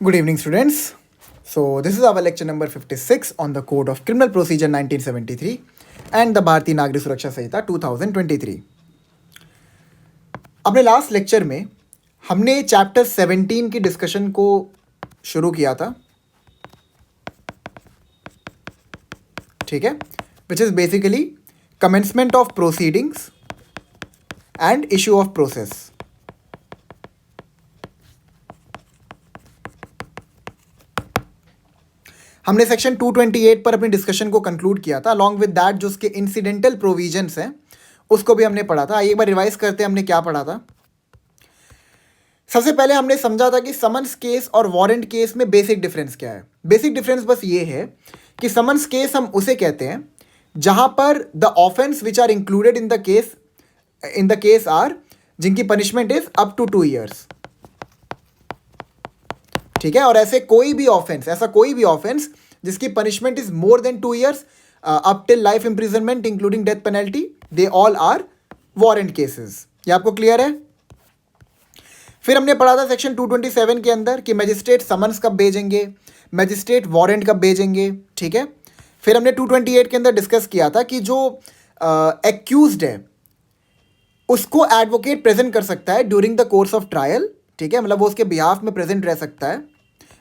Good evening, students. So, this is our lecture number 56 on the Code of Criminal Procedure 1973 and the Bharatiya Nagrik Suraksha Samhita 2023. अपने last lecture में हमने chapter 17 की discussion को शुरू किया था, ठीक है, which is basically commencement of proceedings and issue of process. हमने सेक्शन 228 पर अपनी डिस्कशन को कंक्लूड किया था. अलॉन्ग विद दैट जो उसके इंसिडेंटल प्रोविजंस हैं उसको भी हमने पढ़ा था. आइए एक बार रिवाइज करते हैं हमने क्या पढ़ा था. सबसे पहले हमने समझा था कि समन्स केस और वारंट केस में बेसिक डिफरेंस क्या है. बेसिक डिफरेंस बस ये है कि समन्स केस हम उसे कहते हैं जहां पर the offence which are included in the case are जिनकी punishment is up to 2 years. ठीक है, और ऐसा कोई भी ऑफेंस जिसकी punishment is more than 2 years up till life imprisonment including death penalty, they all are warrant cases. ये आपको क्लियर है. फिर हमने पढ़ा था सेक्शन 227 के अंदर कि मैजिस्ट्रेट समन्स कब भेजेंगे, मैजिस्ट्रेट वारंट कब भेजेंगे. ठीक है, फिर हमने 228 के अंदर डिस्कस किया था कि जो एक्यूज्ड है उसको एडवोकेट प्रेजेंट कर सकता है during the course of trial. ठीक है, मतलब वो उसके बिहाफ में प्रेजेंट रह सकता है.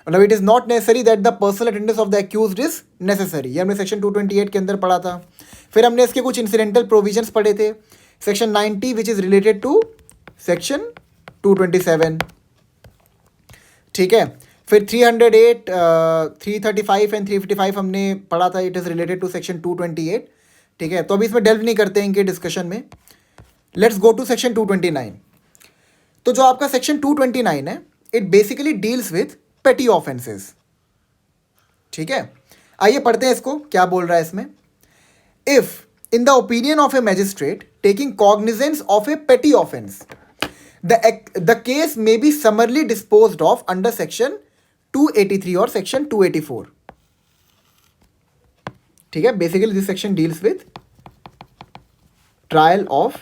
मतलब it is not necessary that the personal attendance of the accused is necessary. ये हमने सेक्शन 228 के अंदर पढ़ा था. फिर हमने इसके कुछ इंसिडेंटल प्रोविजंस पढ़े थे. Section 90 which is related to section 227. ठीक है, फिर 308, 335 एंड 355 हमने पढ़ा था. It is related to section 228. ठीक है, तो अभी इसमें डेल्व नहीं करते हैं इनके डिस्कशन में. Let's go to section 229. तो जो आपका सेक्शन 229 है it basically deals with petty offences. ठीक है, आइए पढ़ते हैं इसको क्या बोल रहा है इसमें. If in the opinion of a magistrate taking cognizance of a petty offence the case may be summarily disposed of under section 283 or section 284. ठीक है, basically this section deals with trial of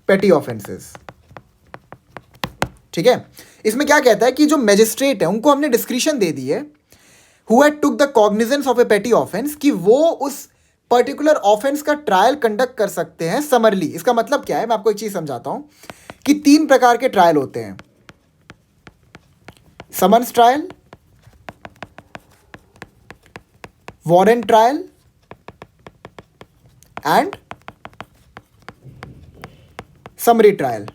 petty offenses. ठीक है, इसमें क्या कहता है कि जो मैजिस्ट्रेट है उनको हमने डिस्क्रिशन दे दी है who had took the cognizance of a petty offense कि वो उस पर्टिकुलर ऑफेंस का ट्रायल कंडक्ट कर सकते हैं समरली. इसका मतलब क्या है, मैं आपको एक चीज समझाता हूं कि 3 प्रकार के ट्रायल होते हैं. Summons trial, warrant trial and summary trial.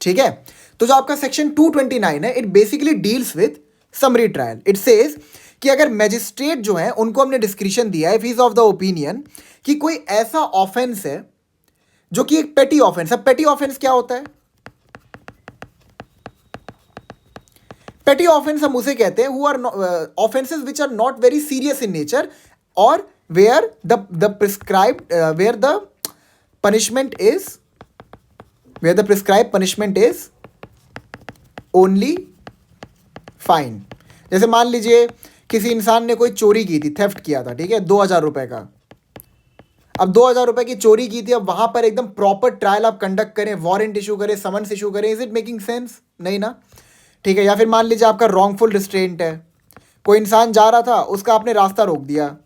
ठीक है, तो जो आपका सेक्शन 229 है it basically deals with summary trial. It says कि अगर मैजिस्ट्रेट जो है उनको हमने डिस्क्रिशन दिया है if is of the opinion कि कोई ऐसा ऑफेंस है जो कि एक पेटी ऑफेंस है. पेटी ऑफेंस क्या होता है? पेटी ऑफेंस हम उसे कहते हैं who are offences which are not very serious in nature और where the prescribed where the prescribe punishment is only fine. जैसे मान लीजिए किसी इंसान ने कोई चोरी की थी, थेफ्ट किया था, ठीक है, 2000 रुपए का. अब 2000 रुपए की चोरी की थी, अब वहां पर एकदम प्रॉपर ट्रायल आप कंडक्ट करें, वारंट इशू करें, समन्स इशू करें, इज इट मेकिंग सेंस? नहीं ना. ठीक है, या फिर मान लीजिए आपका रॉन्गफुल रिस्ट्रेंट है, कोई इंसान जा रहा था उसका आपने रास्ता रोक दिया.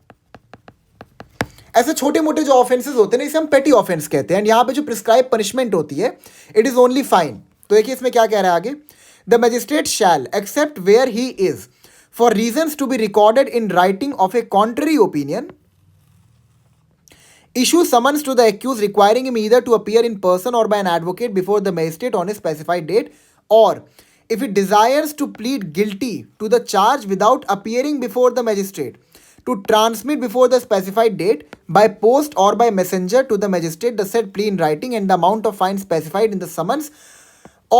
ऐसे छोटे मोटे जो ऑफेंसेस होते हैं ना इसे हम पेटी ऑफेंस कहते हैं. एंड यहाँ पे जो प्रिस्क्राइब पनिशमेंट होती है इट इज ओनली फाइन. तो देखिए इसमें क्या कह रहा है आगे. The magistrate shall except where he is for reasons to be recorded in writing of a contrary opinion, issue summons to the accused requiring him either to appear in person or by an advocate before the magistrate on a specified date, or if he desires to plead guilty to the charge without appearing before the magistrate, to transmit before the specified date by post or by messenger to the magistrate the said plea in writing and the amount of fine specified in the summons,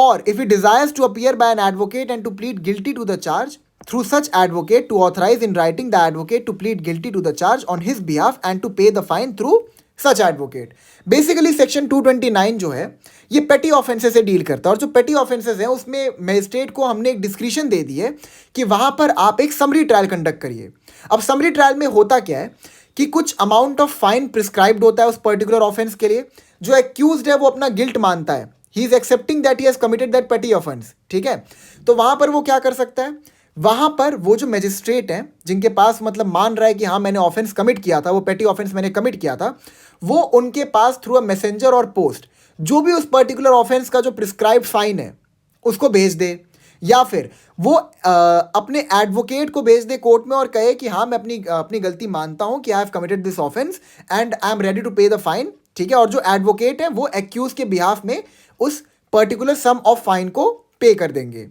or if he desires to appear by an advocate and to plead guilty to the charge through such advocate to authorize in writing the advocate to plead guilty to the charge on his behalf and to pay the fine through such advocate. Basically section 229 जो है ये पेटी offences से deal करता है. और जो पेटी ऑफेंसेस हैं उसमें मैजिस्ट्रेट को हमने एक डिस्क्रिशन दे दी है कि वहां पर आप एक समरी ट्रायल कंडक्ट करिए. अब समरी ट्रायल में होता क्या है कि कुछ अमाउंट ऑफ फाइन प्रिस्क्राइब्ड होता है उस पर्टिकुलर ऑफेंस के लिए. जो एक्यूज्ड है वो अपना गिल्ट मानता है, he is accepting that he has committed that पेटी ऑफेंस, ठीक है। तो वहां पर वो क्या कर सकता है, वहां पर वो जो मैजिस्ट्रेट हैं जिनके पास मतलब मान रहा है कि हाँ मैंने ऑफेंस कमिट किया था, वो पेटी ऑफेंस मैंने कमिट किया था, वो उनके पास थ्रू अ मैसेंजर और पोस्ट जो भी उस पर्टिकुलर ऑफेंस का जो प्रिस्क्राइब्ड फाइन है उसको भेज दे, या फिर वो अपने एडवोकेट को भेज दे कोर्ट में और कहे कि हाँ मैं अपनी गलती मानता हूँ कि I have committed this offence and I am ready to pay the fine, ठीक है। और जो एडवोकेट है वो एक्यूज के बिहाफ में उस पर्टिकुलर सम ऑफ फाइन को पे कर देंगे,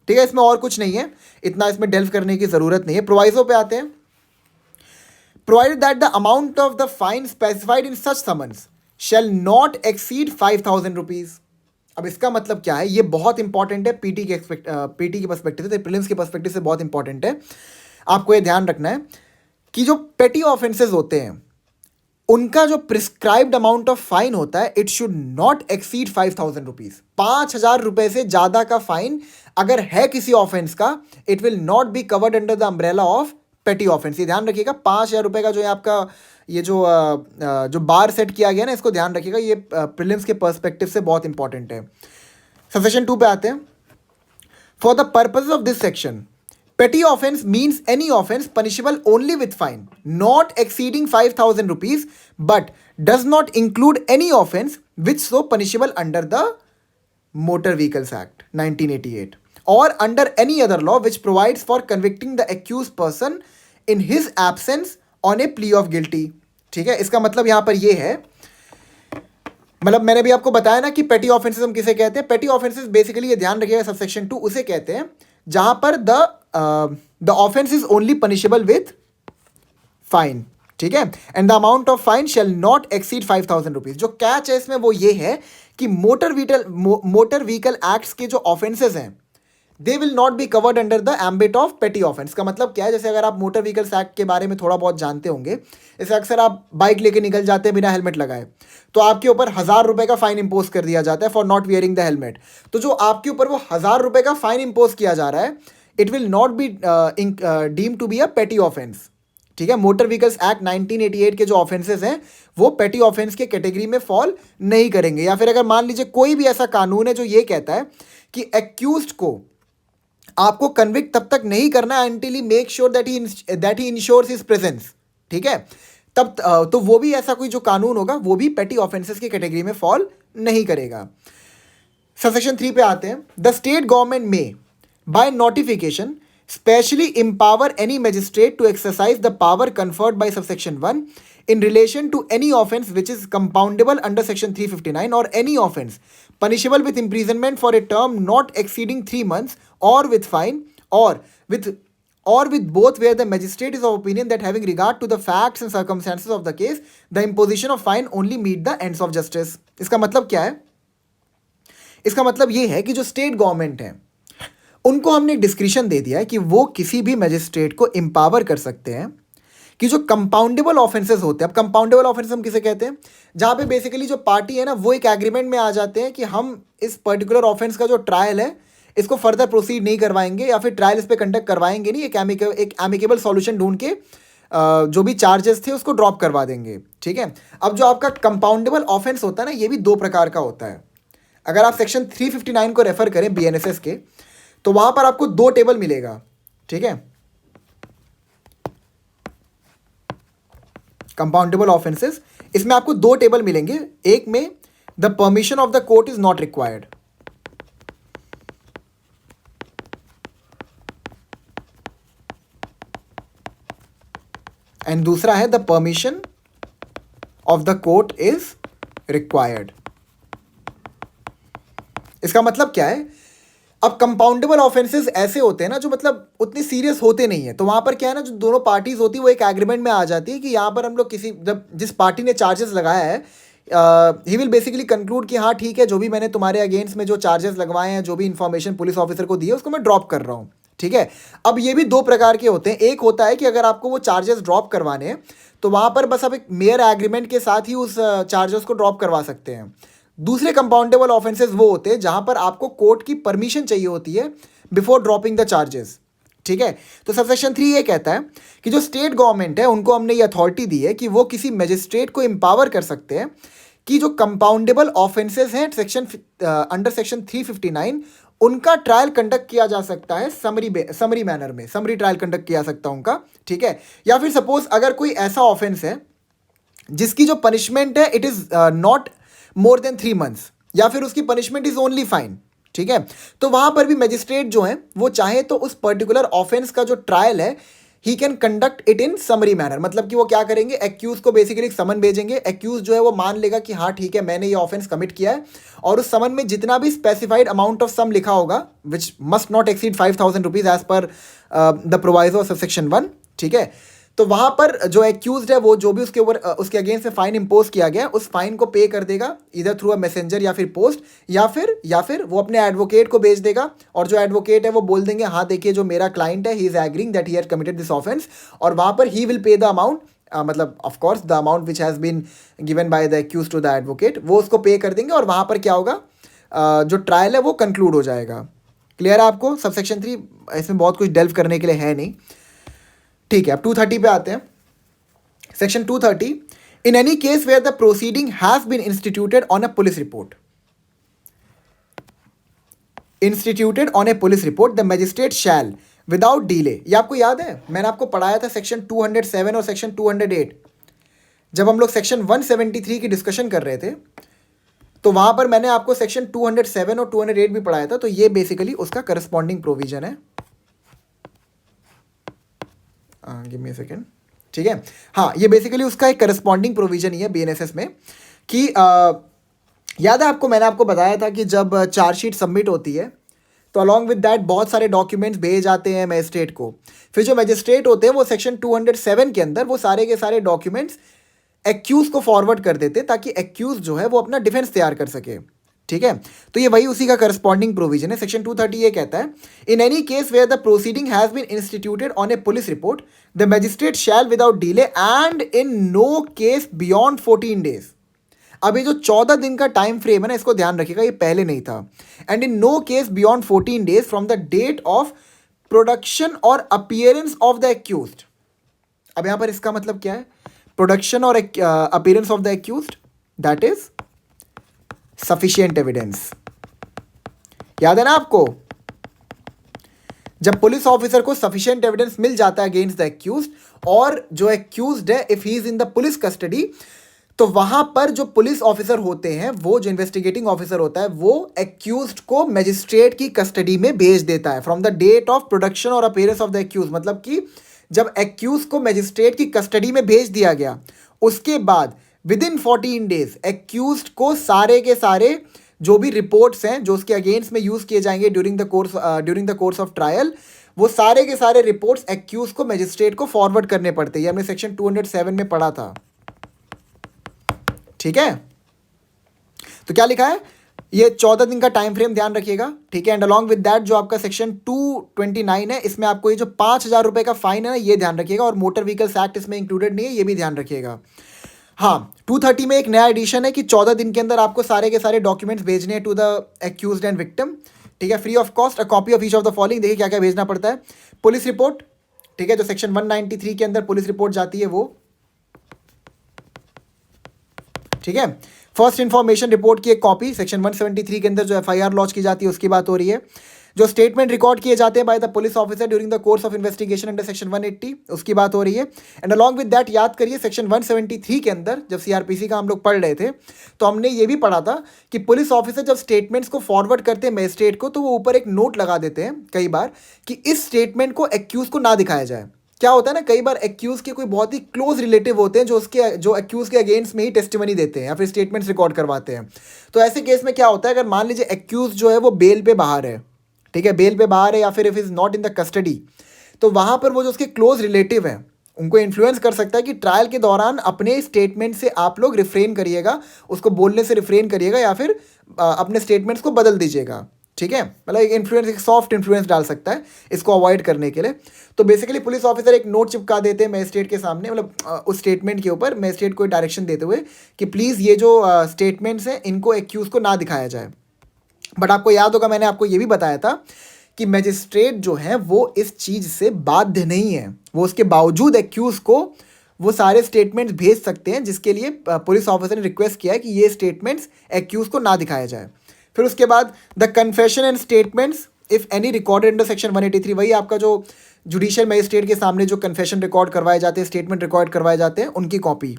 ठीक है। इसमें और कुछ नहीं है, इतना इसमें डेल्व करने की जरूरत नहीं है। प्रोवाइजो पे आते हैं। Provided that the amount of the fine specified in such summons shall not exceed 5,000 rupees. अब इसका मतलब क्या है, ये बहुत इंपॉर्टेंट है पीटी के पर्सपेक्टिव से, प्रीलिम्स के पर्सपेक्टिव से बहुत इंपॉर्टेंट है। आपको ये ध्यान रखना है कि जो पेटी ऑफेंसेस होते हैं उनका जो प्रिस्क्राइब्ड अमाउंट ऑफ फाइन होता है it should not exceed 5,000 rupees. 5,000 रुपए से ज्यादा का फाइन अगर है किसी ऑफेंस का, it will not be covered under the umbrella of पेटी ऑफेंस। ये ध्यान रखिएगा, 5,000 रुपए का जो है आपका ये जो बार सेट किया गया ना, इसको ध्यान रखिएगा, ये प्रीलिम्स के पर्सपेक्टिव से बहुत इंपॉर्टेंट है। सबसेक्शन 2 पे आते हैं। For the purpose of this section petty offense means any offense punishable only with fine not exceeding 5,000 rupees but does not include any offense which so punishable under the Motor Vehicles Act 1988 or under any other law which provides for convicting the accused person in his absence on a plea of guilty, ठीक है। इसका मतलब यहाँ पर ये है, मतलब मैंने भी आपको बताया ना कि पेटी ऑफेंसेस हम किसे कहते हैं। पेटी ऑफेंसेस बेसिकली ये ध्यान रखिएगा, सबसेक्शन 2 उसे कहते हैं जहां पर the offence is only punishable with fine, ठीक है। And the amount of fine shall not exceed 5,000 rupees. जो कैच है इसमें वो ये है कि मोटर व्हीकल एक्ट्स के जो ऑफेंसेस हैं they will not be covered under the ambit of पेटी ऑफेंस। का मतलब क्या है, जैसे अगर आप मोटर व्हीकल्स एक्ट के बारे में थोड़ा बहुत जानते होंगे, जैसे अक्सर आप बाइक लेके निकल जाते हैं बिना हेलमेट लगाए, तो आपके ऊपर 1,000 रुपए का फाइन इंपोज कर दिया जाता है for not wearing the helmet. तो जो आपके ऊपर वो 1,000 रुपए का फाइन इंपोज किया जा रहा है, it will not be deem to be a petty offence, ठीक है। मोटर व्हीकल्स एक्ट 1988 के जो ऑफेंसेस हैं वो पेटी ऑफेंस के कैटेगरी में फॉल नहीं करेंगे। या फिर अगर मान लीजिए कोई भी ऐसा कानून है जो ये कहता है कि एक्यूज्ड को आपको कन्विक्ट तब तक नहीं करना until he make sure that he ensures his presence, ठीक है, तब तो वो भी ऐसा कोई जो कानून होगा वो भी पेटी ऑफेंसेस की कैटेगरी में फॉल नहीं करेगा। सबसेक्शन 3 पे आते हैं। द स्टेट गवर्नमेंट में by notification specially empower any magistrate to exercise the power conferred by subsection 1 in relation to any offence which is compoundable under section 359 or any offence punishable with imprisonment for a term not exceeding 3 months or with fine or with both where the magistrate is of opinion that having regard to the facts and circumstances of the case the imposition of fine only meet the ends of justice। इसका मतलब क्या है, इसका मतलब ये है कि जो स्टेट गवर्नमेंट है उनको हमने डिस्क्रिशन दे दिया है कि वो किसी भी मैजिस्ट्रेट को एम्पावर कर सकते हैं कि जो कंपाउंडेबल ऑफेंसेस होते हैं। अब कंपाउंडेबल ऑफेंस हम किसे कहते हैं, जहाँ पे बेसिकली जो पार्टी है ना वो एक एग्रीमेंट में आ जाते हैं कि हम इस पर्टिकुलर ऑफेंस का जो ट्रायल है इसको फर्दर प्रोसीड नहीं करवाएंगे या फिर ट्रायल इस पर कंडक्ट करवाएंगे नहीं, एक एमिकेबल सॉल्यूशन ढूंढ के जो भी चार्जेस थे उसको ड्रॉप करवा देंगे, ठीक है। अब जो आपका कंपाउंडेबल ऑफेंस होता है ना ये भी 2 प्रकार का होता है। अगर आप सेक्शन 359 को रेफर करें BNSS के, तो वहां पर आपको 2 टेबल मिलेगा, ठीक है, कंपाउंडेबल ऑफेंसेस। इसमें आपको 2 टेबल मिलेंगे, एक में the permission of the court is not required and दूसरा है the permission of the court is required. इसका मतलब क्या है, अब कंपाउंडेबल ऑफेंसेस ऐसे होते हैं ना जो मतलब उतने सीरियस होते नहीं है, तो वहां पर क्या है ना, जो दोनों पार्टीज होती है वो एक एग्रीमेंट में आ जाती है कि यहाँ पर हम लोग जिस पार्टी ने चार्जेस लगाया है ही विल बेसिकली कंक्लूड कि हाँ ठीक है, जो भी मैंने तुम्हारे अगेंस्ट में जो चार्जेस लगवाए हैं, जो भी इन्फॉर्मेशन पुलिस ऑफिसर को दी है उसको मैं ड्रॉप कर रहा हूँ, ठीक है। अब ये भी 2 प्रकार के होते हैं। एक होता है कि अगर आपको वो चार्जेस ड्रॉप करवाने हैं तो वहां पर बस आप एक मेयर एग्रीमेंट के साथ ही उस चार्जेस को ड्रॉप करवा सकते हैं। दूसरे कंपाउंडेबल ऑफेंसेस वो होते हैं जहां पर आपको कोर्ट की परमिशन चाहिए होती है बिफोर ड्रॉपिंग द चार्जेस, ठीक है। तो सबसेक्शन 3 ये कहता है कि जो स्टेट गवर्नमेंट है उनको हमने ये अथॉरिटी दी है कि वो किसी मैजिस्ट्रेट को एम्पावर कर सकते हैं कि जो कंपाउंडेबल ऑफेंसेस हैं सेक्शन अंडर सेक्शन 359 उनका ट्रायल कंडक्ट किया जा सकता है समरी मैनर में, समरी ट्रायल कंडक्ट किया जा सकता है उनका, ठीक है। या फिर सपोज अगर कोई ऐसा ऑफेंस है जिसकी जो पनिशमेंट है it is not more than 3 months, या फिर उसकी पनिशमेंट इज ओनली फाइन, ठीक है, तो वहां पर भी मजिस्ट्रेट जो है वो चाहे तो उस पर्टिकुलर ऑफेंस का जो ट्रायल है he can conduct it in summary manner. मतलब कि वो क्या करेंगे, एक्यूज को बेसिकली समन भेजेंगे, एक्यूज जो है वो मान लेगा कि हाँ ठीक है मैंने ये ऑफेंस कमिट किया है, और उस समन में जितना भी स्पेसिफाइड अमाउंट ऑफ सम लिखा होगा which must not exceed 5,000 rupees as per the proviso of section 1, ठीक है। तो वहां पर जो एक्यूज्ड है वो जो भी उसके ऊपर उसके अगेंस्ट में फाइन इंपोज किया गया उस फाइन को पे कर देगा इधर थ्रू अ मैसेंजर या फिर पोस्ट, या फिर वो अपने एडवोकेट को भेज देगा, और जो एडवोकेट है वो बोल देंगे हाँ देखिए जो मेरा क्लाइंट है he is agreeing that he has committed this offence, और वहां पर he will pay the amount, मतलब of course the amount which has been given by the accused to the advocate, वो उसको पे कर देंगे, और वहां पर क्या होगा, जो ट्रायल है वो कंक्लूड हो जाएगा। क्लियर है आपको? सबसेक्शन 3 इसमें बहुत कुछ डेल्व करने के लिए है नहीं, ठीक है। अब 230 पे आते हैं। Section 230, in any case where the proceeding has been instituted on a police report, instituted on a police report the magistrate shall without delay, ये आपको याद है मैंने आपको पढ़ाया था सेक्शन 207 और सेक्शन 208, जब हम लोग सेक्शन 173 की डिस्कशन कर रहे थे तो वहां पर मैंने आपको सेक्शन 207 और 208 भी पढ़ाया था, तो ये बेसिकली उसका करस्पॉन्डिंग प्रोविजन है। गिव मी अ सेकेंड, ठीक है। हाँ, ये बेसिकली उसका एक करस्पॉन्डिंग प्रोविजन ही है बीएनएसएस में कि याद है आपको मैंने आपको बताया था कि जब चार्जशीट सबमिट होती है तो अलॉन्ग विद दैट बहुत सारे डॉक्यूमेंट्स भेज जाते हैं मैजिस्ट्रेट को, फिर जो मैजिस्ट्रेट होते हैं वो सेक्शन 207 के अंदर वो सारे के सारे डॉक्यूमेंट्स एक्यूज को फॉरवर्ड कर देते हैं ताकि एक्यूज जो है वो अपना डिफेंस तैयार कर सके, ठीक है। तो ये वही उसी का करस्पॉन्डिंग प्रोविजन है। सेक्शन 230 ये कहता है in any case where the proceeding has been instituted on a police report the magistrate shall without delay and in no case beyond 14 days। अभी जो 14 दिन का टाइम फ्रेम है ना इसको ध्यान रखिएगा, ये पहले नहीं था। And in no case beyond 14 days from the date of production और अपीयरेंस ऑफ द एक्यूज्ड। अब यहां पर इसका मतलब क्या है, प्रोडक्शन और appearance of the accused that is sufficient evidence. याद है ना आपको, जब पुलिस ऑफिसर को सफिशिएंट एविडेंस मिल जाता है अगेंस्ट द एक्यूज्ड, और जो एक्यूज्ड है if he is in the police custody, तो वहां पर जो पुलिस ऑफिसर होते हैं वो जो इन्वेस्टिगेटिंग ऑफिसर होता है वो एक्यूज्ड को मैजिस्ट्रेट की कस्टडी में भेज देता है from the date of production और अपीयरेंस ऑफ द एक्यूज। मतलब कि जब एक्यूज को मैजिस्ट्रेट की कस्टडी में भेज दिया गया उसके बाद विद इन 14 days एक्यूज्ड को सारे के सारे जो भी रिपोर्ट्स हैं जो उसके अगेंस्ट में यूज किए जाएंगे during the course of trial, वो सारे के सारे रिपोर्ट्स एक्यूज को मैजिस्ट्रेट को फॉरवर्ड करने पड़ते हैं। ये हमने सेक्शन 207 में पढ़ा था, ठीक है। तो क्या लिखा है, ये 14 दिन का टाइम फ्रेम ध्यान रखिएगा, ठीक है। एंड अलॉन्ग विद दैट जो आपका सेक्शन 229 है इसमें आपको ये जो 5,000 रुपए का फाइन है ना ये ध्यान रखिएगा, और मोटर व्हीकल्स एक्ट इसमें इंक्लूडेड नहीं है, ये भी ध्यान रखिएगा। हाँ, 230 में एक नया एडिशन है कि 14 दिन के अंदर आपको सारे के सारे डॉक्यूमेंट्स भेजने हैं to the accused and victim, ठीक है, free of cost, a copy of each of the following. देखिए क्या क्या भेजना पड़ता है, पुलिस रिपोर्ट, ठीक है, जो सेक्शन 193 के अंदर पुलिस रिपोर्ट जाती है वो, ठीक है। फर्स्ट इन्फॉर्मेशन रिपोर्ट की एक कॉपी सेक्शन 173 के अंदर जो एफआईआर लॉन्च की जाती है उसकी बात हो रही है। जो स्टेटमेंट रिकॉर्ड किए जाते हैं by the police officer during the course of investigation under section 180 उसकी बात हो रही है। एंड अलॉन्ग विद दैट याद करिए सेक्शन 173 के अंदर जब सीआरपीसी का हम लोग पढ़ रहे थे तो हमने ये भी पढ़ा था कि पुलिस ऑफिसर जब स्टेटमेंट्स को फॉरवर्ड करते हैं मैजिस्ट्रेट को तो वो ऊपर एक नोट लगा देते हैं कई बार कि इस स्टेटमेंट को एक्यूज को ना दिखाया जाए। क्या होता है ना, कई बार एक्यूज के कोई बहुत ही क्लोज रिलेटिव होते हैं जो एक्यूज के अगेंस्ट में ही टेस्टिमनी देते हैं या फिर स्टेटमेंट्स रिकॉर्ड करवाते हैं। तो ऐसे केस में क्या होता है, अगर मान लीजिए एक्यूज जो है वो बेल पे बाहर है, ठीक है, बेल पे बाहर है या फिर if is not in the custody, तो वहां पर वो जो उसके क्लोज रिलेटिव हैं उनको इन्फ्लुएंस कर सकता है कि ट्रायल के दौरान अपने स्टेटमेंट से आप लोग रिफ्रेन करिएगा, उसको बोलने से रिफ्रेन करिएगा या फिर अपने स्टेटमेंट्स को बदल दीजिएगा, ठीक है। मतलब एक इन्फ्लुएंस, एक सॉफ्ट इन्फ्लुएंस डाल सकता है इसको अवॉइड करने के लिए। तो बेसिकली पुलिस ऑफिसर एक नोट चिपका देते हैं मैजिस्ट्रेट के सामने, मतलब उस स्टेटमेंट के ऊपर मैजिस्ट्रेट को डायरेक्शन देते हुए कि प्लीज़ ये जो स्टेटमेंट्स हैं इनको एक्यूज को ना दिखाया जाए। बट आपको याद होगा मैंने आपको ये भी बताया था कि मैजिस्ट्रेट जो है वो इस चीज़ से बाध्य नहीं है, वो उसके बावजूद एक्यूज को वो सारे स्टेटमेंट्स भेज सकते हैं जिसके लिए पुलिस ऑफिसर ने रिक्वेस्ट किया है कि ये स्टेटमेंट्स एक्यूज को ना दिखाया जाए। फिर उसके बाद the confession and statements if any recorded under section 183, वही आपका जो जुडिशियल मजिस्ट्रेट के सामने जो कन्फेशन रिकॉर्ड करवाए जाते हैं, स्टेटमेंट रिकॉर्ड करवाए जाते हैं, उनकी copy.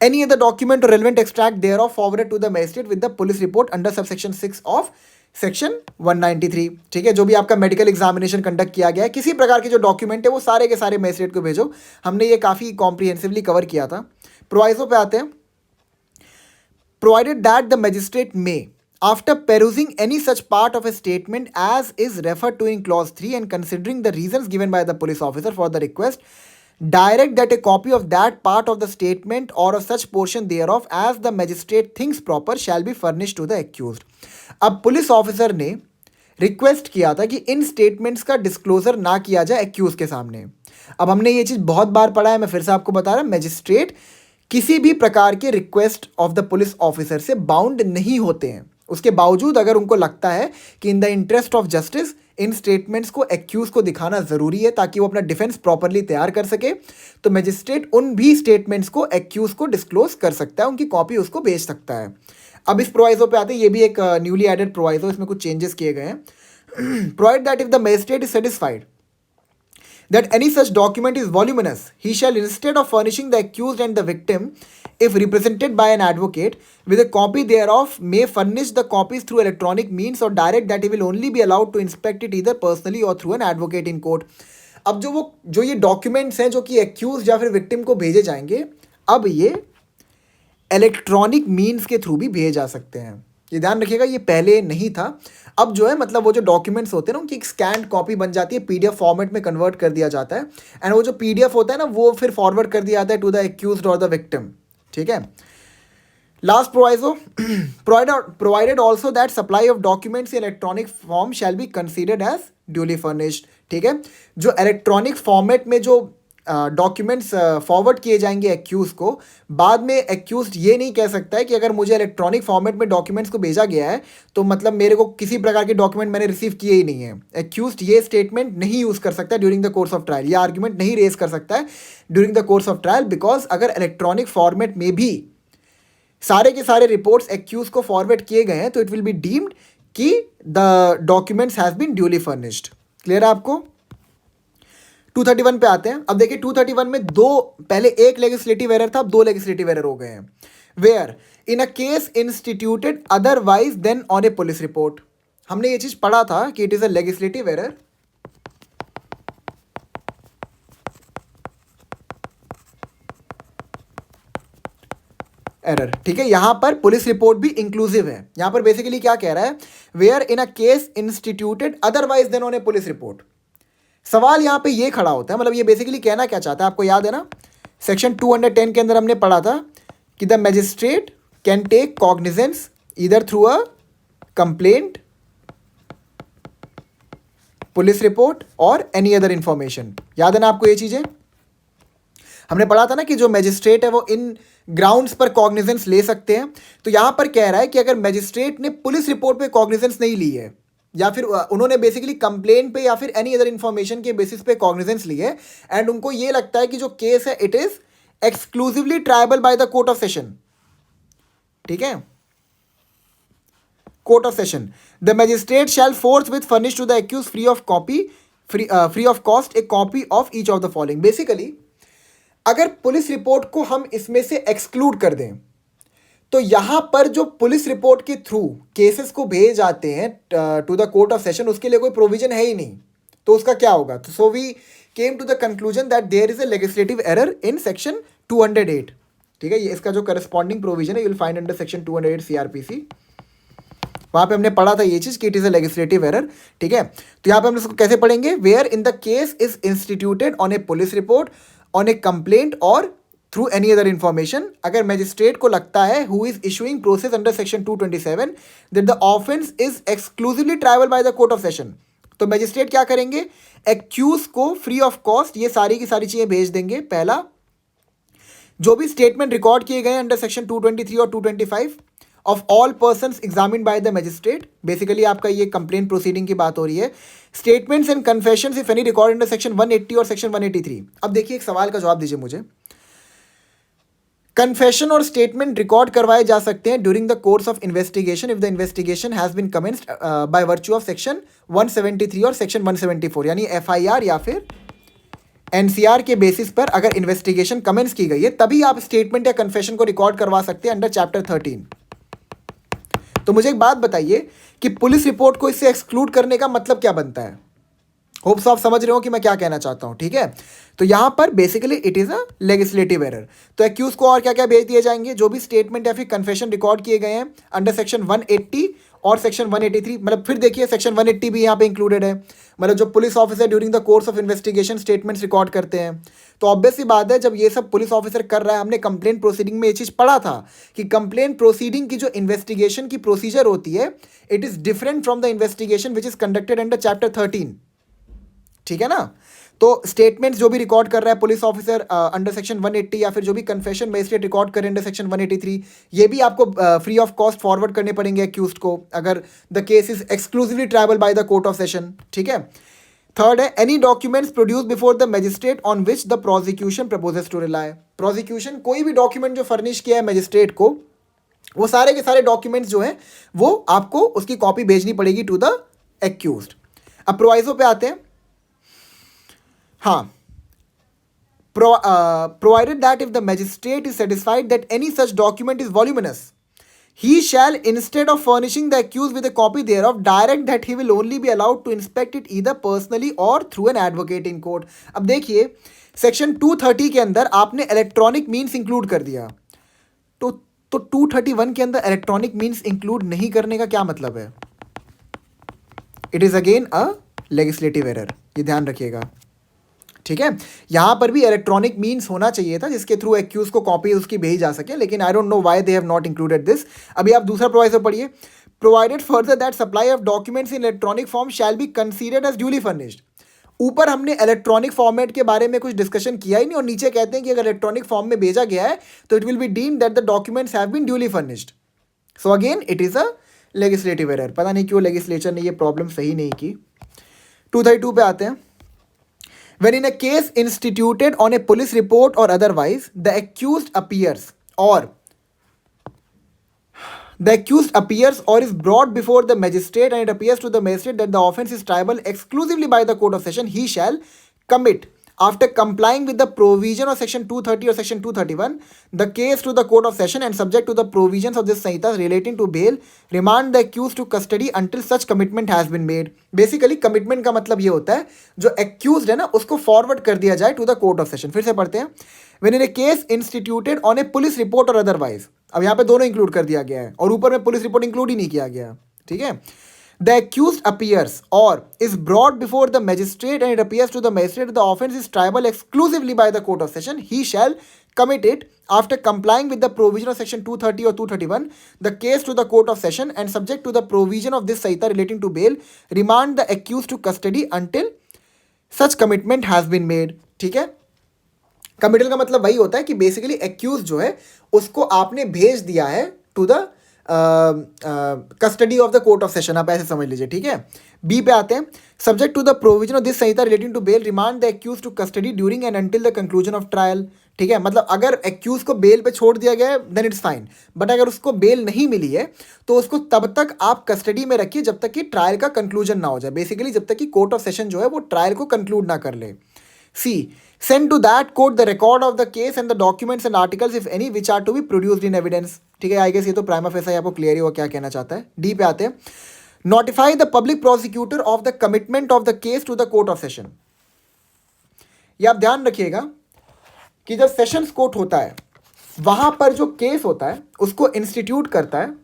Any other document or relevant extract thereof forwarded to the magistrate with the police report under subsection 6 of section 193। ठीक है, जो भी आपका मेडिकल एग्जामिनेशन कंडक्ट किया गया है, किसी प्रकार के जो डॉक्यूमेंट है वो सारे के सारे मजिस्ट्रेट को भेजो। हमने ये काफ़ी कॉम्प्रिहेंसिवली कवर किया था। प्रोवाइजो पे आते हैं। Provided that the magistrate may after perusing any such part of a statement as is referred to in clause 3 and considering the reasons given by the police officer for the request, direct that a copy of that part of the statement or of such portion thereof as the magistrate thinks proper shall be furnished to the accused। अब police officer ने request किया था कि इन statements का disclosure ना किया जाए accused के सामने। अब हमने ये चीज़ बहुत बार पढ़ा है, मैं फिर से आपको बता रहा हूँ, मैजिस्ट्रेट किसी भी प्रकार के request of the police officer से बाउंड नहीं होते हैं। उसके बावजूद अगर उनको लगता है कि in the interest of justice in statements को एक्यूज को दिखाना ज़रूरी है ताकि वो अपना डिफेंस प्रॉपरली तैयार कर सके, तो मैजिस्ट्रेट उन भी स्टेटमेंट्स को एक्यूज को डिस्क्लोज कर सकता है, उनकी कॉपी उसको भेज सकता है। अब इस प्रोवाइजो पे आते हैं, ये भी एक न्यूली एडेड प्रोवाइजो, इसमें कुछ चेंजेस किए गए हैं। Provide that if the magistrate is satisfied that any such document is voluminous, he shall instead of furnishing the accused and the victim, if represented by an advocate, with a copy thereof, may furnish the copies through electronic means or direct that he will only be allowed to inspect it either personally or through an advocate in court। अब जो ये documents हैं जो कि accused या फिर victim को भेजे जाएंगे, अब ये इलेक्ट्रॉनिक मीन्स के थ्रू भी भेजे जा सकते हैं। ये ध्यान रखिएगा, ये पहले नहीं था। अब जो है मतलब वो जो डॉक्यूमेंट्स होते हैं ना, उनकी एक स्कैन कॉपी बन जाती है, पीडीएफ फॉर्मेट में कन्वर्ट कर दिया जाता है, एंड वो जो पीडीएफ होता है ना वो फिर फॉरवर्ड कर दिया जाता है टू द एक्यूज्ड और द विक्टिम। ठीक है, last proviso, provided also that supply of documents in electronic form shall be considered as duly furnished. ठीक है, जो इलेक्ट्रॉनिक फॉर्मेट में जो डॉक्यूमेंट्स फॉरवर्ड किए जाएंगे एक्यूज को, बाद में एक्यूज ये नहीं कह सकता है कि अगर मुझे इलेक्ट्रॉनिक फॉर्मेट में डॉक्यूमेंट्स को भेजा गया है तो मतलब मेरे को किसी प्रकार के डॉक्यूमेंट मैंने रिसीव किए ही नहीं है। एक्यूज ये स्टेटमेंट नहीं यूज़ कर सकता during the course of trial, ये आर्ग्यूमेंट नहीं रेज कर सकता है during the course of trial, because अगर इलेक्ट्रॉनिक फॉर्मेट में भी सारे के सारे रिपोर्ट्स एक्यूज को फॉरवर्ड किए गए हैं तो इट विल बी डीम्ड कि the documents has been duly furnished. Clear है आपको? 231 पे आते हैं। अब देखिए 231 में पहले एक लेजिस्लेटिव एरर था, अब 2 लेजिस्लेटिव एरर हो गए हैं। Where in a case instituted otherwise than on a police report, हमने ये चीज पढ़ा था कि it is a legislative error error. ठीक है, यहां पर पुलिस रिपोर्ट भी इंक्लूसिव है। यहां पर बेसिकली क्या कह रहा है, where in a case instituted otherwise than on a police report. सवाल यहाँ पे ये खड़ा होता है, मतलब ये बेसिकली कहना क्या चाहता है, आपको याद है ना सेक्शन 210 के अंदर हमने पढ़ा था कि the magistrate can take cognizance either through a complaint, police report और एनी अदर इंफॉर्मेशन। याद है ना आपको ये चीजें? हमने पढ़ा था ना कि जो मैजिस्ट्रेट है वो इन ग्राउंड्स पर कॉग्निजेंस ले सकते हैं। तो यहां पर कह रहा है कि अगर मैजिस्ट्रेट ने पुलिस रिपोर्ट पे कॉग्निजेंस नहीं ली है या फिर उन्होंने बेसिकली कंप्लेंट पे या फिर एनी अदर इंफॉर्मेशन के बेसिस पे कॉग्निजेंस ली है एंड उनको ये लगता है कि जो केस है it is exclusively triable by the court of session. ठीक है, court of session, the magistrate shall forthwith furnish to the accused free of cost a copy of each of the following. Basically अगर police report को हम इसमें से exclude कर दें तो यहां पर जो पुलिस रिपोर्ट के थ्रू केसेस को भेज जाते हैं to the court of session, उसके लिए कोई प्रोविजन है ही नहीं। तो उसका क्या होगा? तो so we came to the conclusion that there is a legislative error in section 208। ठीक है, ये इसका जो करस्पॉन्डिंग प्रोविजन है you will find under section 208 CrPC. वहां पे हमने पढ़ा था ये चीज कि it is a legislative error. ठीक है, तो यहां पे हम इसको कैसे पढ़ेंगे, where in the case is instituted on a police report, on a complaint और थ्रू एनी अदर इंफॉर्मेशन। अगर मैजिस्ट्रेट को लगता है who is issuing process under section 227 that the offence is exclusively triable by the court of session, तो magistrate क्या करेंगे, accused को free of cost ये सारी की सारी चीजें भेज देंगे। पहला, जो भी स्टेटमेंट रिकॉर्ड किए गए अंडर सेक्शन 223 और 225 of all persons examined by the magistrate, basically आपका ये कंप्लेंट प्रोसीडिंग की बात हो रही है। Statements and confessions if any record under section 180 और सेक्शन 183। अब देखिए एक सवाल का जवाब दीजिए मुझे, कन्फेशन और स्टेटमेंट रिकॉर्ड करवाए जा सकते हैं during the course of investigation if the investigation has been commenced by virtue of section 173 और सेक्शन 174, यानी एफआईआर या फिर एनसीआर के बेसिस पर अगर इन्वेस्टिगेशन कमेंस की गई है तभी आप स्टेटमेंट या कन्फेशन को रिकॉर्ड करवा सकते हैं अंडर चैप्टर 13। तो मुझे एक बात बताइए कि पुलिस रिपोर्ट को इससे एक्सक्लूड करने का मतलब क्या बनता है? होप्स आप समझ रहे हो कि मैं क्या कहना चाहता हूं, ठीक है? तो यहां पर basically it is a legislative error. तो एक्यूज को और क्या क्या भेज दिए जाएंगे? जो भी स्टेटमेंट या फिर कन्फेशन रिकॉर्ड किए गए हैं अंडर सेक्शन 180 और सेक्शन 183, मतलब फिर देखिए सेक्शन 180 भी यहाँ पे इंक्लूडेड है, मतलब जो police officer during the course of investigation statements record करते हैं। तो ऑब्वियस सी बात है, जब ये सब पुलिस ऑफिसर कर रहा है, हमने कंप्लेंट प्रोसीडिंग में ये चीज़ पढ़ा था कि कंप्लेंट प्रोसीडिंग की जो इन्वेस्टिगेशन की प्रोसीजर होती है it is different from the investigation which is conducted under chapter 13, ठीक है ना? तो स्टेटमेंट्स जो भी रिकॉर्ड कर रहा है पुलिस ऑफिसर अंडर सेक्शन 180 या फिर जो भी कन्फेशन मजिस्ट्रेट रिकॉर्ड करें अंडर सेक्शन 183, ये भी आपको फ्री ऑफ कॉस्ट फॉरवर्ड करने पड़ेंगे एक्यूज्ड को अगर the case is exclusively triable by the court of session, ठीक है? थर्ड है any documents produce before the magistrate on which the prosecution proposes to rely. Prosecution कोई भी डॉक्यूमेंट जो फर्निश किया है मजिस्ट्रेट को, वो सारे के सारे डॉक्यूमेंट्स जो हैं वो आपको उसकी कॉपी भेजनी पड़ेगी टू द एक्यूज्ड। अब प्रोवाइजो पे आते हैं। हाँ, provided that if the magistrate is satisfied that any such document is voluminous, he shall, instead of furnishing the accused with a copy thereof, direct that he will only be allowed to inspect it either personally or through an advocate in court। अब देखिए section 230 के अंदर आपने electronic means include कर दिया, तो 231 के अंदर इलेक्ट्रॉनिक मीन्स इंक्लूड नहीं करने का क्या मतलब है? It is again a legislative error, ये ध्यान रखिएगा, ठीक है? यहां पर भी इलेक्ट्रॉनिक मीन्स होना चाहिए था जिसके थ्रू एक्यूज को कॉपी उसकी भेजी जा सके, लेकिन I don't know why they have not included this. अभी आप दूसरा प्रोवाइजर पढ़िए। Provided further that supply of documents in electronic form shall be considered as duly furnished. ऊपर हमने इलेक्ट्रॉनिक फॉर्मेट के बारे में कुछ डिस्कशन किया ही नहीं, और नीचे कहते हैं कि अगर इलेक्ट्रॉनिक फॉर्म में भेजा गया है तो it will be deemed that the documents have been duly furnished. So again it is a legislative error. पता नहीं क्यों लेजिस्लेचर ने ये प्रॉब्लम सही नहीं की। 232 पे आते हैं। When in a case instituted on a police report or otherwise, the accused appears or is brought before the magistrate and it appears to the magistrate that the offence is triable exclusively by the court of session, he shall commit, after complying with the provision of section 230 or section 231, the case to the court of session and subject to the provisions of this Samhita relating to bail, remand the accused to custody until such commitment has been made। Basically commitment का मतलब ये होता है जो accused है ना उसको forward कर दिया जाए to the court of session. फिर से पढ़ते हैं। When in a case instituted on a police report or otherwise, अब यहाँ पे दोनों इंक्लूड कर दिया गया है और ऊपर में पुलिस रिपोर्ट इंक्लूड ही नहीं किया गया, ठीक है? The accused appears or is brought before the magistrate and it appears to the magistrate that the offence is triable exclusively by the court of session, he shall commit it after complying with the provision of section 230 or 231, the case to the court of session and subject to the provision of this Samhita relating to bail, remand the accused to custody until such commitment has been made। ठीक है? Committal का मतलब वही होता है कि basically accused जो है उसको आपने भेज दिया है to the custody of the court of session, आप ऐसे समझ लीजिए, ठीक है? बी पे आते हैं। Subject to the provision of this Sanhita relating to bail, remand the accused to custody during and until the conclusion of trial. ठीक है, मतलब अगर एक्यूज को बेल पे छोड़ दिया गया है देन इट्स फाइन, बट अगर उसको बेल नहीं मिली है तो उसको तब तक आप कस्टडी में रखिए जब तक कि ट्रायल का कंक्लूजन ना हो जाए, बेसिकली जब तक कि कोर्ट ऑफ सेशन जो है वो ट्रायल को कंक्लूड ना कर ले। सी, send to that court the record of the case and the documents and articles if any which are to be produced in evidence। ठीक है, आई गेस ये तो प्राइमा फेसा आपको क्लियर ही हो क्या कहना चाहता है। डी पे आते हैं। Notify the public prosecutor of the commitment of the case to the court of session. ये आप ध्यान रखिएगा कि जब सेशंस कोर्ट होता है वहां पर जो केस होता है उसको इंस्टीट्यूट करता है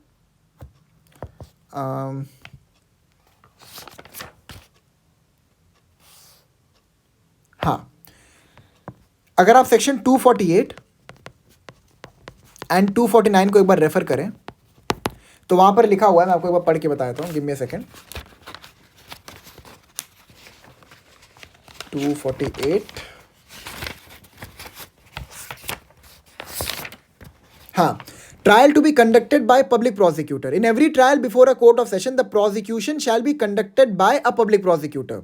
हाँ, अगर आप सेक्शन 248 एंड 249 को एक बार रेफर करें तो वहां पर लिखा हुआ है, मैं आपको एक बार पढ़ के बता देता हूं, गिव मी अ सेकेंड। 248, हाँ, trial to be conducted by public prosecutor। In every trial before a court of session, the prosecution shall be conducted by a public prosecutor।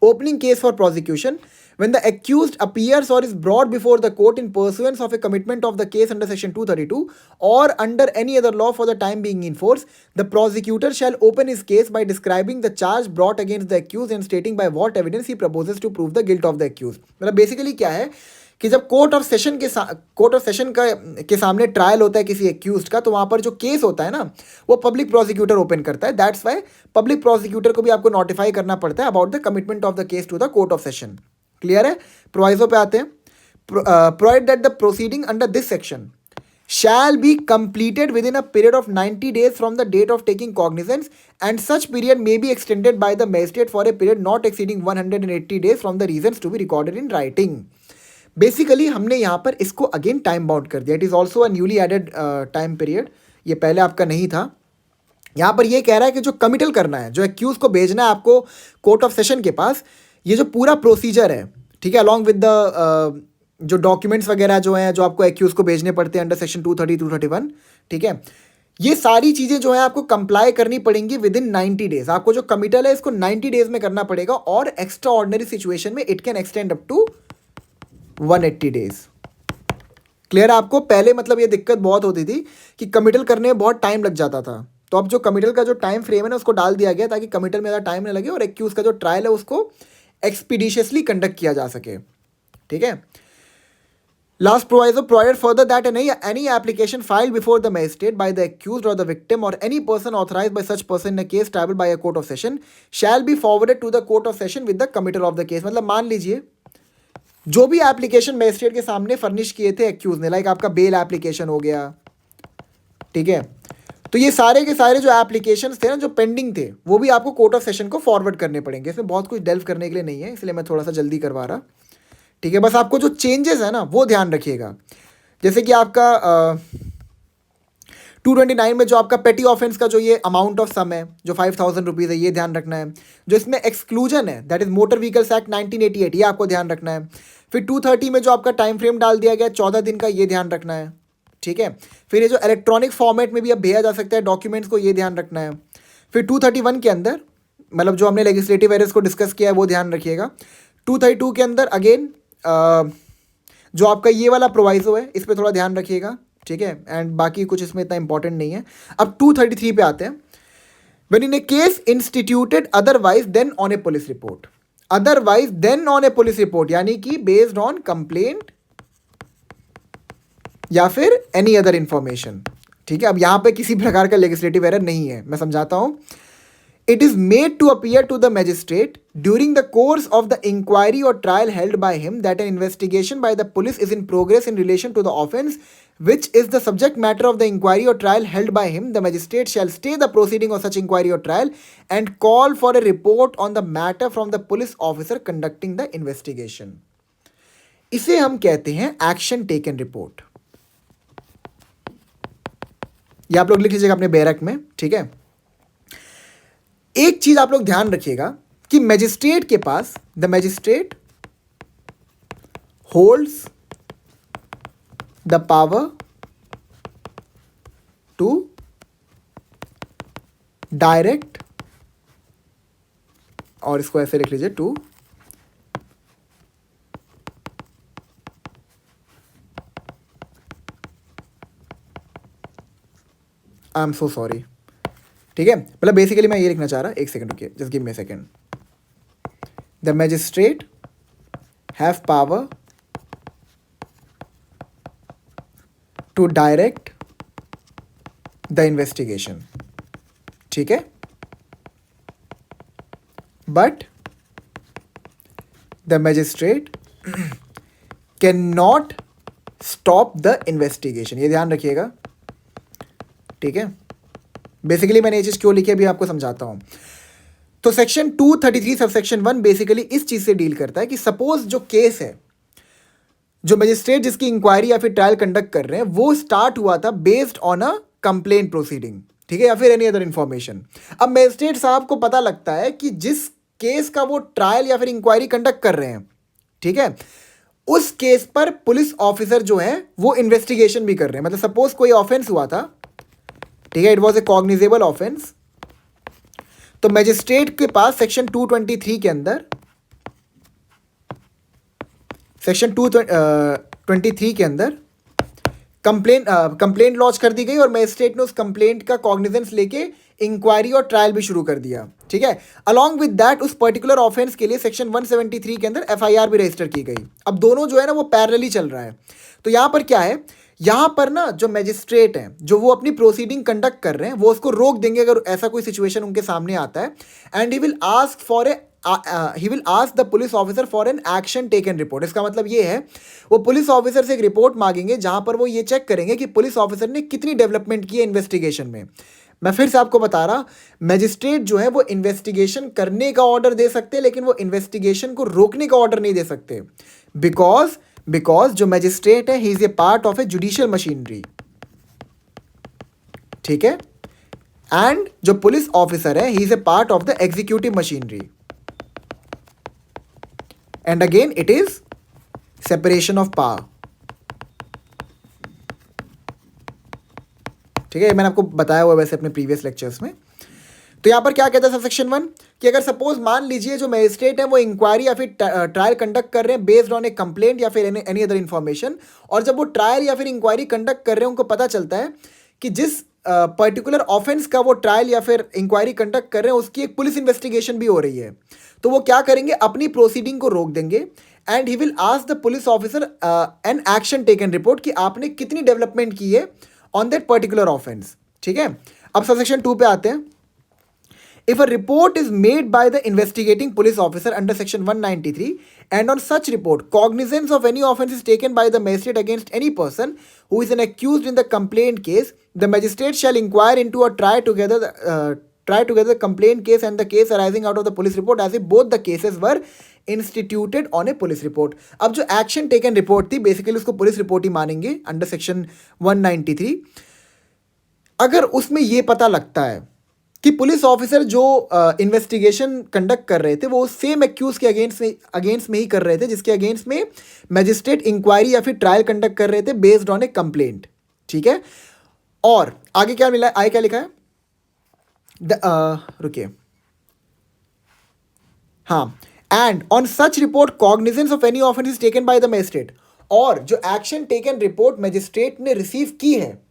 Opening case for prosecution, when the accused appears or is brought before the court in pursuance of a commitment of the case under section 232 or under any other law for the time being in force, the prosecutor shall open his case by describing the charge brought against the accused and stating by what evidence he proposes to prove the guilt of the accused. मतलब basically क्या है कि जब court of session के सामने trial होता है किसी एक्यूज्ड का, तो वहाँ पर जो केस होता है ना, वो पब्लिक प्रोसिक्यूटर ओपन करता है. दैट्स वाई पब्लिक प्रोसिक्यूटर को भी आपको नोटिफाई करना पड़ता है about the commitment of the case to the court of session. Clear है? प्रोवाइजो पे आते हैं. Provide that the proceeding under this section shall be completed within a period of 90 days from the date of taking cognizance, and such period may be extended by the magistrate for a period not exceeding 180 days from the reasons to be recorded in writing. Basically हमने यहाँ पर इसको again time bound कर दिया. It is also a newly added time period. ये पहले आपका नहीं था. यहाँ पर ये कह रहा है कि जो कमिटल करना है, जो एक्यूज को भेजना है आपको कोर्ट ऑफ सेशन के पास, ये जो पूरा प्रोसीजर है, ठीक है, अलॉन्ग विद द जो डॉक्यूमेंट्स वगैरह जो हैं, जो आपको एक्यूज को भेजने पड़ते हैं अंडर सेक्शन 230 231, ठीक है, ये सारी चीज़ें जो है आपको कंप्लाई करनी पड़ेंगी विद इन 90 डेज. आपको जो कमिटल है इसको 90 डेज में करना पड़ेगा, और एक्स्ट्रा ऑर्डिनरी सिचुएशन में it can extend up to 180 days. Clear है आपको? पहले मतलब ये दिक्कत बहुत होती थी कि कमिटल करने में बहुत टाइम लग जाता था. तो अब जो कमिटल का जो टाइम फ्रेम है ना, उसको डाल दिया गया ताकि कमिटल में ज़्यादा टाइम न लगे और एक्यूज का जो ट्रायल है उसको एक्सपीडिशियसली कंडक्ट किया जा सके. ठीक है. Last proviso provided further that any application filed before the magistrate by the accused or the victim or any person authorized by such person in a case triable by a court of session shall be forwarded to the court of session with the committal of the case. मतलब मान लीजिए जो भी application magistrate के सामने furnish किए थे accused ने, लाइक आपका बेल एप्लीकेशन हो गया, ठीक है, तो ये सारे के सारे जो एप्लीकेशंस थे ना, जो पेंडिंग थे, वो भी आपको कोर्ट ऑफ सेशन को फॉरवर्ड करने पड़ेंगे. इसमें बहुत कुछ डेल्व करने के लिए नहीं है, इसलिए मैं थोड़ा सा जल्दी करवा रहा. ठीक है, बस आपको जो चेंजेस है ना वो ध्यान रखिएगा. जैसे कि आपका 229 में जो आपका पेटी ऑफेंस का जो ये अमाउंट ऑफ सम है जो 5000 रुपीज़ है, ये ध्यान रखना है. जो इसमें एक्सक्लूजन है that is motor vehicles act 1988, ये आपको ध्यान रखना है. फिर 230 में जो आपका टाइम फ्रेम डाल दिया गया 14 दिन का, ये ध्यान रखना है. ठीक है. फिर ये जो इलेक्ट्रॉनिक फॉर्मेट में भी अब भेजा जा सकता है डॉक्यूमेंट्स को, ये ध्यान रखना है. फिर 231 के अंदर मतलब जो हमने लेजिस्लेटिव एरर्स को डिस्कस किया है वो ध्यान रखिएगा. 232 के अंदर अगेन जो आपका ये वाला प्रोवाइजो है इस पर थोड़ा ध्यान रखिएगा. ठीक है. एंड बाकी कुछ इसमें इतना इंपॉर्टेंट नहीं है. अब 233 पे आते हैं. When in a case instituted otherwise than on a police report, otherwise than on a police report यानी कि बेस्ड ऑन कंप्लेंट या फिर एनी अदर इंफॉर्मेशन. ठीक है. अब यहां पे किसी प्रकार का लेजिस्लेटिव एरर नहीं है, मैं समझाता हूं. It is made to appear to the magistrate during the course of the inquiry or trial held by him that an investigation by the police is in progress in relation to the offence which is the subject matter of the inquiry or trial held by him. The magistrate shall stay the proceeding of such inquiry or trial and call for a report on the matter from the police officer conducting the investigation. इसे हम कहते हैं action taken report. ये आप लोग लिख लीजिएगा अपने बैरक में. ठीक है. एक चीज आप लोग ध्यान रखिएगा कि मैजिस्ट्रेट के पास, the magistrate holds the power to direct, और इसको ऐसे लिख लीजिए, to I am so sorry. ठीक है. मतलब बेसिकली मैं ये लिखना चाह रहा, एक सेकंड रुकिए, just give me a second. The magistrate have power to direct the investigation. ठीक है. But the magistrate can not stop the investigation. ये ध्यान रखिएगा. ठीक है. बेसिकली मैंने ये चीज़ क्यों लिखी अभी आपको समझाता हूँ. तो सेक्शन 233 सब सेक्शन 1 बेसिकली इस चीज़ से डील करता है कि सपोज जो केस है, जो मजिस्ट्रेट जिसकी इंक्वायरी या फिर ट्रायल कंडक्ट कर रहे हैं, वो स्टार्ट हुआ था based on a complaint proceeding. ठीक है. या फिर एनी अदर इंफॉर्मेशन. अब मजिस्ट्रेट साहब को पता लगता है कि जिस केस का वो ट्रायल या फिर इंक्वायरी कंडक्ट कर रहे हैं, ठीक है, उस केस पर पुलिस ऑफिसर जो है वो इन्वेस्टिगेशन भी कर रहे हैं. मतलब सपोज कोई ऑफेंस हुआ था, ठीक है, it was a cognizable offence, तो मैजिस्ट्रेट के पास सेक्शन 223 के अंदर सेक्शन 223 के अंदर कंप्लेंट लॉन्च कर दी गई और मजिस्ट्रेट ने उस कंप्लेंट का कॉग्निजेंस लेके इंक्वायरी और ट्रायल भी शुरू कर दिया, ठीक है। अलॉन्ग विद दैट उस पर्टिकुलर ऑफेंस के लिए सेक्शन 173 के अंदर एफआईआर भी रजिस्टर की गई। अब दोनों जो है ना वो पैरेलली चल रहा है। तो यहाँ पर क्या है, यहाँ पर ना जो मैजिस्ट्रेट हैं जो वो अपनी प्रोसीडिंग कंडक्ट कर रहे हैं वो उसको रोक देंगे अगर ऐसा कोई सिचुएशन उनके सामने आता है। And he will ask for he will ask the police officer for an action taken report. इसका मतलब ये है वो पुलिस ऑफिसर से एक रिपोर्ट मांगेंगे जहां पर वो ये चेक करेंगे कि पुलिस ऑफिसर ने कितनी डेवलपमेंट की है इन्वेस्टिगेशन में। मैं फिर से आपको बता रहा, मैजिस्ट्रेट जो है वो इन्वेस्टिगेशन करने का ऑर्डर दे सकते हैं लेकिन वो इन्वेस्टिगेशन को रोकने का ऑर्डर नहीं दे सकते। बिकॉज जो मैजिस्ट्रेट है he is a part of a judicial machinery, ठीक है। एंड जो पुलिस ऑफिसर है he is a part of the executive machinery. And again it is separation of power, ठीक है। मैंने आपको बताया हुआ वैसे अपने प्रीवियस लेक्चर्स में। तो यहां पर क्या कहता है सब सेक्शन 1 कि अगर सपोज मान लीजिए जो मैजिस्ट्रेट है वो इंक्वायरी या फिर ट्रायल कंडक्ट कर रहे हैं बेस्ड ऑन ए कंप्लेंट या फिर एनी अदर इन्फॉर्मेशन, और जब वो ट्रायल या फिर इंक्वायरी कंडक्ट कर रहे हैं उनको पता चलता है कि जिस पर्टिकुलर ऑफेंस का वो ट्रायल या फिर इंक्वायरी कंडक्ट कर रहे हैं उसकी एक पुलिस इन्वेस्टिगेशन भी हो रही है, तो वो क्या करेंगे, अपनी प्रोसीडिंग को रोक देंगे। And he will ask the police officer an action taken report कि आपने कितनी डेवलपमेंट की है ऑन दैट पर्टिकुलर ऑफेंस, ठीक है। अब सबसेक्शन 2 पे आते हैं। If a report is made by the investigating police officer under section 193 and on such report cognizance of any offence is taken by the magistrate against any person who is an accused in the complaint case, the magistrate shall inquire into or try together the complaint case and the case arising out of the police report as if both the cases were instituted on a police report। अब जो action taken report थी basically उसको police report ही मानेंगे under section 193। अगर उसमें ये पता लगता है कि पुलिस ऑफिसर जो इन्वेस्टिगेशन कंडक्ट कर रहे थे वो सेम एक्यूज के अगेंस्ट में ही कर रहे थे जिसके अगेंस्ट में मैजिस्ट्रेट इंक्वायरी या फिर ट्रायल कंडक्ट कर रहे थे बेस्ड ऑन ए कंप्लेंट, ठीक है। और आगे क्या मिला, आगे क्या लिखा है, रुकिए, हाँ, and on such report cognizance of any offence is taken by the magistrate. और जो एक्शन टेकन रिपोर्ट मैजिस्ट्रेट ने रिसीव की है,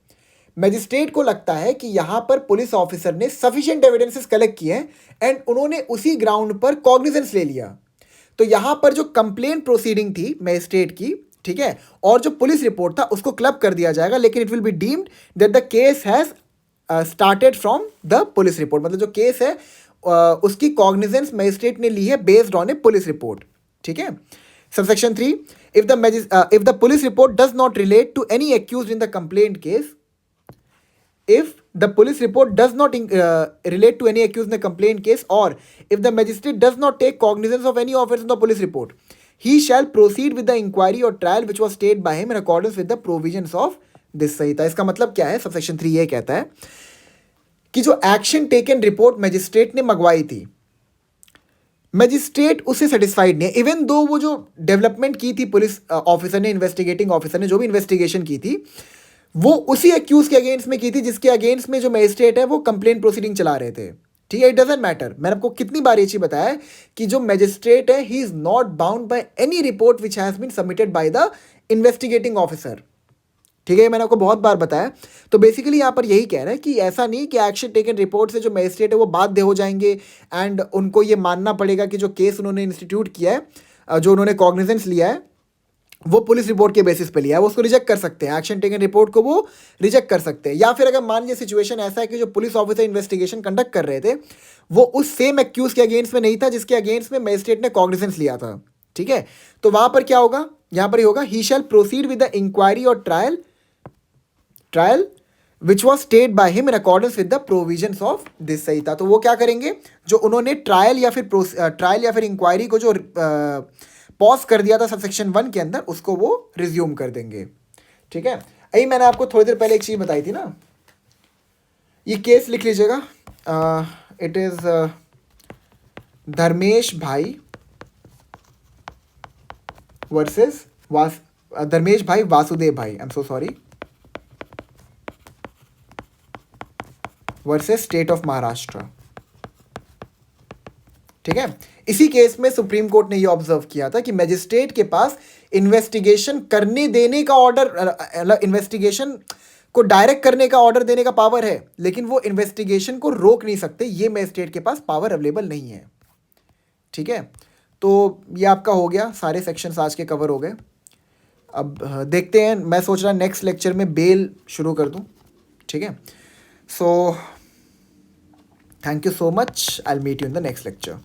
मैजिस्ट्रेट को लगता है कि यहां पर पुलिस ऑफिसर ने सफिशिएंट एविडेंसेस कलेक्ट किए हैं एंड उन्होंने उसी ग्राउंड पर कॉग्निजेंस ले लिया, तो यहां पर जो कंप्लेंट प्रोसीडिंग थी मैजिस्ट्रेट की, ठीक है, और जो पुलिस रिपोर्ट था उसको क्लब कर दिया जाएगा, लेकिन it will be deemed that the case has started from the police report. मतलब जो केस है उसकी कॉग्निजेंस मैजिस्ट्रेट ने ली है based on a police report, ठीक है। Subsection 3, if the police report does not relate to any accused in the complaint case, if the police report does not relate to any accused in the complaint case, or if the magistrate does not take cognizance of any offense in the police report, he shall proceed with the inquiry or trial which was stayed by him in accordance with the provisions of this संहिता। इसका मतलब क्या है, subsection 3 ये कहता है कि जो action taken report magistrate ने मंगवाई थी, मैजिस्ट्रेट उससे सेटिस्फाइड नहीं है, इवन दो वो जो डेवलपमेंट की थी पुलिस ऑफिसर ने, इन्वेस्टिगेटिंग ऑफिसर ने जो भी इन्वेस्टिगेशन की थी वो उसी एक्यूज के अगेंस्ट में की थी जिसके अगेंस्ट में जो मैजिस्ट्रेट है वो कंप्लेंट प्रोसीडिंग चला रहे थे, ठीक है। इट डजंट मैटर, मैंने आपको कितनी बार ये चीज बताया है कि जो मैजिस्ट्रेट है he is not bound by any report which has been submitted by the investigating officer, ठीक है। मैंने आपको बहुत बार बताया। तो बेसिकली यहाँ पर यही कह रहा है कि ऐसा नहीं कि एक्शन टेकन रिपोर्ट से जो मैजिस्ट्रेट है वो बाध्य हो जाएंगे एंड उनको ये मानना पड़ेगा कि जो केस उन्होंने इंस्टीट्यूट किया है, जो उन्होंने कॉग्निजेंस लिया है वो पुलिस रिपोर्ट के बेसिस पे लिया है, वो उसको रिजेक्ट कर सकते हैं, एक्शन टेकन रिपोर्ट को वो रिजेक्ट कर सकते हैं। या फिर अगर मान लीजिए सिचुएशन ऐसा है कि जो पुलिस ऑफिसर इन्वेस्टिगेशन कंडक्ट कर रहे थे वो उस सेम एक्यूज के अगेंस्ट में नहीं था जिसके अगेंस्ट में मैजिस्ट्रेट ने कॉग्निजेंस लिया था, ठीक है। तो वहां पर क्या होगा, यहां पर ही होगा, he shall proceed with the inquiry और trial which was stayed by him in accordance with the provisions of this Sanhita. तो वो क्या करेंगे, जो उन्होंने ट्रायल या फिर इंक्वायरी को जो पॉज कर दिया था सबसेक्शन 1 के अंदर उसको वो रिज्यूम कर देंगे, ठीक है। अभी मैंने आपको थोड़ी देर पहले एक चीज बताई थी ना, ये केस लिख लीजिएगा, इट इज धर्मेश भाई वर्सेस धर्मेश भाई वासुदेव भाई, आई am so sorry, versus state of Maharashtra, ठीक है। इसी केस में सुप्रीम कोर्ट ने ये ऑब्जर्व किया था कि मैजिस्ट्रेट के पास इन्वेस्टिगेशन करने देने का ऑर्डर, इन्वेस्टिगेशन को डायरेक्ट करने का ऑर्डर देने का पावर है, लेकिन वो इन्वेस्टिगेशन को रोक नहीं सकते, ये मैजिस्ट्रेट के पास पावर अवेलेबल नहीं है। ठीक है, तो ये आपका हो गया, सारे सेक्शंस आज के कवर हो गए। अब देखते हैं, मैं सोच रहा नेक्स्ट लेक्चर में बेल शुरू कर दूं। ठीक है, so thank you so much, I will meet you in the next lecture.